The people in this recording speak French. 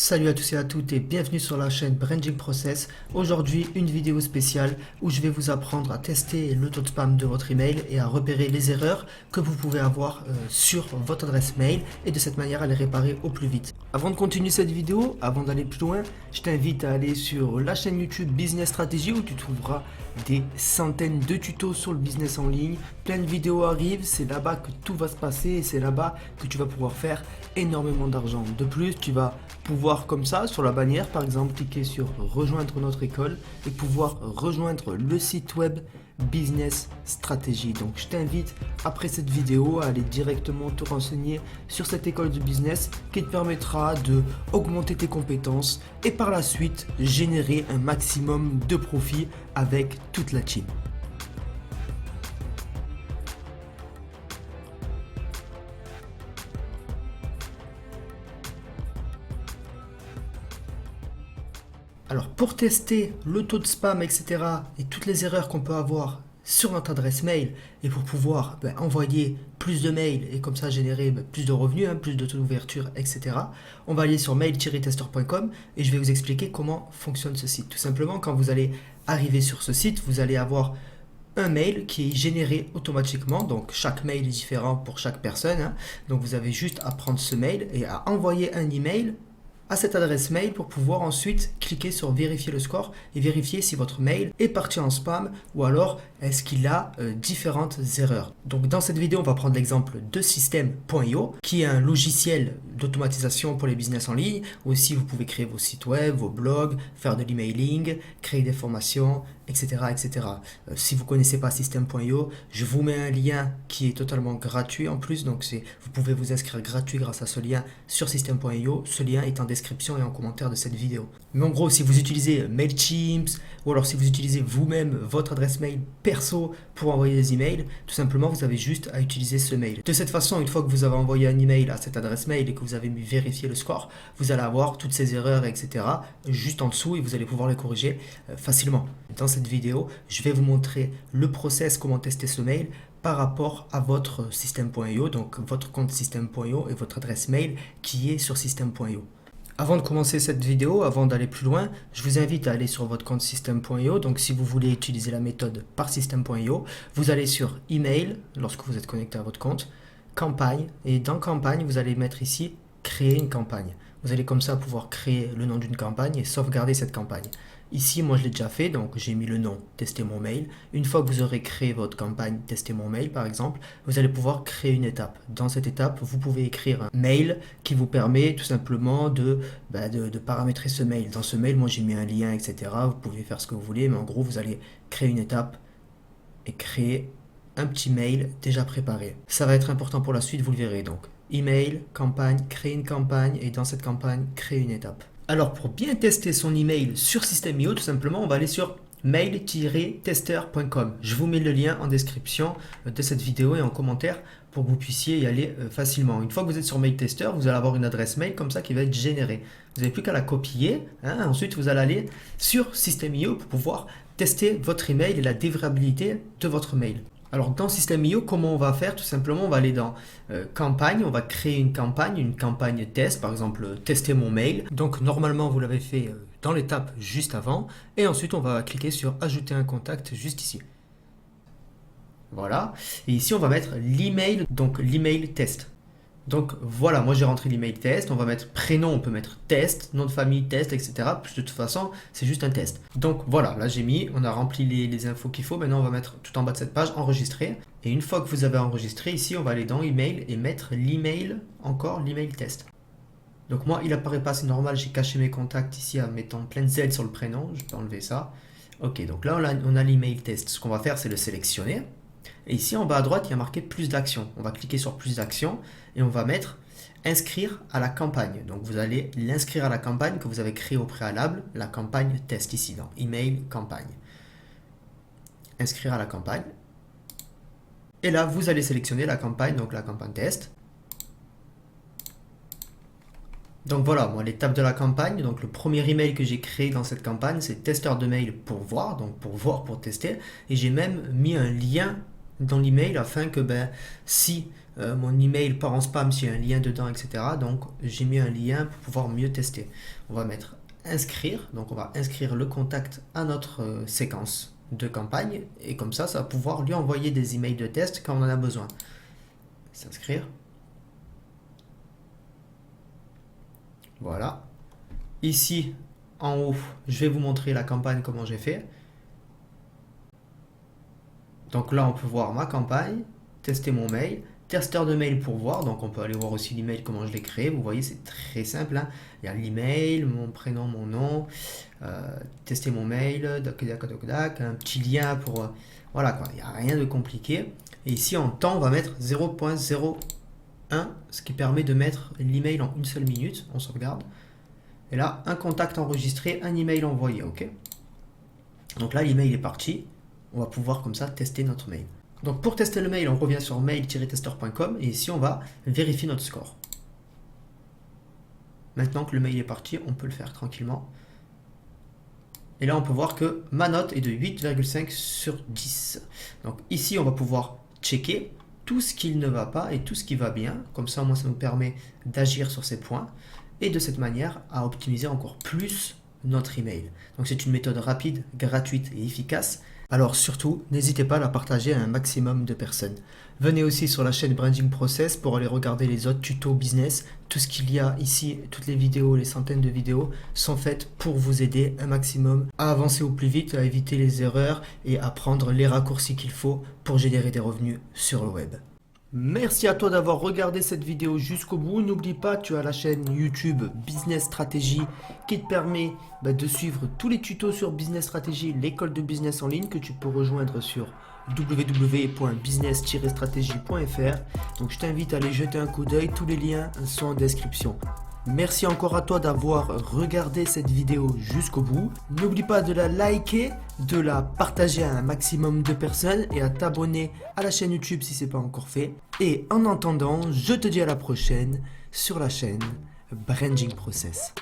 Salut à tous et à toutes et bienvenue sur la chaîne Branding Process. Aujourd'hui, une vidéo spéciale où je vais vous apprendre à tester le taux de spam de votre email et à repérer les erreurs que vous pouvez avoir sur votre adresse mail et de cette manière à les réparer au plus vite. Avant de continuer cette vidéo, avant d'aller plus loin, je t'invite à aller sur la chaîne YouTube Business Strategy où tu trouveras des centaines de tutos sur le business en ligne. Plein de vidéos arrivent, c'est là-bas que tout va se passer et c'est là-bas que tu vas pouvoir faire énormément d'argent. De plus, tu vas pouvoir comme ça, sur la bannière par exemple, cliquer sur rejoindre notre école et pouvoir rejoindre le site web Business Strategy. Donc je t'invite après cette vidéo à aller directement te renseigner sur cette école de business qui te permettra de augmenter tes compétences et par la suite générer un maximum de profit avec toute la team. Alors pour tester le taux de spam, etc. et toutes les erreurs qu'on peut avoir sur notre adresse mail et pour pouvoir envoyer plus de mails et comme ça générer plus de revenus, plus de taux d'ouverture, etc. On va aller sur mail-tester.com et je vais vous expliquer comment fonctionne ce site. Tout simplement, quand vous allez arriver sur ce site, vous allez avoir un mail qui est généré automatiquement, donc chaque mail est différent pour chaque personne. Donc vous avez juste à prendre ce mail et à envoyer un email à cette adresse mail pour pouvoir ensuite cliquer sur vérifier le score et vérifier si votre mail est parti en spam ou alors est-ce qu'il a différentes erreurs. Donc dans cette vidéo, on va prendre l'exemple de System.io qui est un logiciel d'automatisation pour les business en ligne. Aussi, vous pouvez créer vos sites web, vos blogs, faire de l'emailing, créer des formations, etc. etc. Si vous ne connaissez pas System.io, je vous mets un lien qui est totalement gratuit en plus. Donc vous pouvez vous inscrire gratuit grâce à ce lien sur System.io. Ce lien est en description et en commentaire de cette vidéo. Mais en gros, si vous utilisez Mailchimp ou alors si vous utilisez vous-même votre adresse mail perso pour envoyer des emails, tout simplement vous avez juste à utiliser ce mail. De cette façon, une fois que vous avez envoyé un email à cette adresse mail et que vous avez vérifié le score, vous allez avoir toutes ces erreurs, etc. juste en dessous et vous allez pouvoir les corriger facilement. Dans cette vidéo, je vais vous montrer le process, comment tester ce mail par rapport à votre System.io, donc votre compte System.io et votre adresse mail qui est sur System.io. Avant de commencer cette vidéo, avant d'aller plus loin, je vous invite à aller sur votre compte System.io. Donc si vous voulez utiliser la méthode par System.io, vous allez sur Email, lorsque vous êtes connecté à votre compte, Campagne, et dans Campagne, vous allez mettre ici Créer une campagne. Vous allez comme ça pouvoir créer le nom d'une campagne et sauvegarder cette campagne. Ici, moi je l'ai déjà fait, donc j'ai mis le nom Tester mon mail. Une fois que vous aurez créé votre campagne Tester mon mail par exemple, vous allez pouvoir créer une étape. Dans cette étape, vous pouvez écrire un mail qui vous permet tout simplement de paramétrer ce mail. Dans ce mail, moi j'ai mis un lien, etc. Vous pouvez faire ce que vous voulez, mais en gros, vous allez créer une étape et créer un petit mail déjà préparé. Ça va être important pour la suite, vous le verrez. Donc, email, campagne, créer une campagne et dans cette campagne, créer une étape. Alors pour bien tester son email sur System.io, tout simplement, on va aller sur mail-tester.com. Je vous mets le lien en description de cette vidéo et en commentaire pour que vous puissiez y aller facilement. Une fois que vous êtes sur Mail Tester, vous allez avoir une adresse mail comme ça qui va être générée. Vous n'avez plus qu'à la copier. Ensuite, vous allez aller sur System.io pour pouvoir tester votre email et la délivrabilité de votre mail. Alors dans System.io, comment on va faire? Tout simplement, on va aller dans campagne, on va créer une campagne test, par exemple tester mon mail. Donc normalement, vous l'avez fait dans l'étape juste avant. Et ensuite, on va cliquer sur ajouter un contact juste ici. Voilà. Et ici, on va mettre l'email, donc l'email test. Donc voilà, moi j'ai rentré l'email test, on va mettre prénom, on peut mettre test, nom de famille, test, etc. Puis de toute façon, c'est juste un test. Donc voilà, là j'ai mis, on a rempli les infos qu'il faut. Maintenant on va mettre tout en bas de cette page, enregistrer. Et une fois que vous avez enregistré, ici on va aller dans email et mettre l'email, encore l'email test. Donc moi il apparaît pas, c'est normal, j'ai caché mes contacts ici en mettant plein de Z sur le prénom, je peux enlever ça. Ok, donc là on a l'email test. Ce qu'on va faire c'est le sélectionner. Et ici en bas à droite, il y a marqué plus d'actions. On va cliquer sur plus d'actions et on va mettre inscrire à la campagne. Donc vous allez l'inscrire à la campagne que vous avez créée au préalable, la campagne test ici dans email campagne. Inscrire à la campagne. Et là, vous allez sélectionner la campagne, donc la campagne test. Donc voilà, moi l'étape de la campagne, donc le premier email que j'ai créé dans cette campagne, c'est testeur de mail pour voir, donc pour voir, pour tester. Et j'ai même mis un lien dans l'email afin que si mon email part en spam, s'il y a un lien dedans, etc. Donc j'ai mis un lien pour pouvoir mieux tester. On va mettre inscrire, donc on va inscrire le contact à notre séquence de campagne et comme ça va pouvoir lui envoyer des emails de test quand on en a besoin. S'inscrire. Voilà. Ici, en haut, je vais vous montrer la campagne, comment j'ai fait. Donc là, on peut voir ma campagne, tester mon mail, testeur de mail pour voir. Donc on peut aller voir aussi l'email, comment je l'ai créé. Vous voyez, c'est très simple, hein. Il y a l'email, mon prénom, mon nom, tester mon mail, un petit lien pour... voilà quoi, il n'y a rien de compliqué. Et ici, en temps, on va mettre 0.01, ce qui permet de mettre l'email en une seule minute. On sauvegarde. Et là, un contact enregistré, un email envoyé, ok? Donc là, l'email est parti. On va pouvoir comme ça tester notre mail. Donc pour tester le mail, on revient sur mail-testeur.com et ici, on va vérifier notre score. Maintenant que le mail est parti, on peut le faire tranquillement. Et là, on peut voir que ma note est de 8,5 sur 10. Donc ici, on va pouvoir checker tout ce qui ne va pas et tout ce qui va bien. Comme ça, moi, ça nous permet d'agir sur ces points et de cette manière à optimiser encore plus notre email. Donc c'est une méthode rapide, gratuite et efficace. Alors surtout, n'hésitez pas à la partager à un maximum de personnes. Venez aussi sur la chaîne Branding Process pour aller regarder les autres tutos business. Tout ce qu'il y a ici, toutes les vidéos, les centaines de vidéos sont faites pour vous aider un maximum à avancer au plus vite, à éviter les erreurs et à prendre les raccourcis qu'il faut pour générer des revenus sur le web. Merci à toi d'avoir regardé cette vidéo jusqu'au bout. N'oublie pas, tu as la chaîne YouTube Business Strategy qui te permet de suivre tous les tutos sur Business Strategy, l'école de business en ligne que tu peux rejoindre sur www.business-strategy.fr. Donc je t'invite à aller jeter un coup d'œil, tous les liens sont en description. Merci encore à toi d'avoir regardé cette vidéo jusqu'au bout. N'oublie pas de la liker, de la partager à un maximum de personnes et à t'abonner à la chaîne YouTube si ce n'est pas encore fait. Et en attendant, je te dis à la prochaine sur la chaîne Branding Process.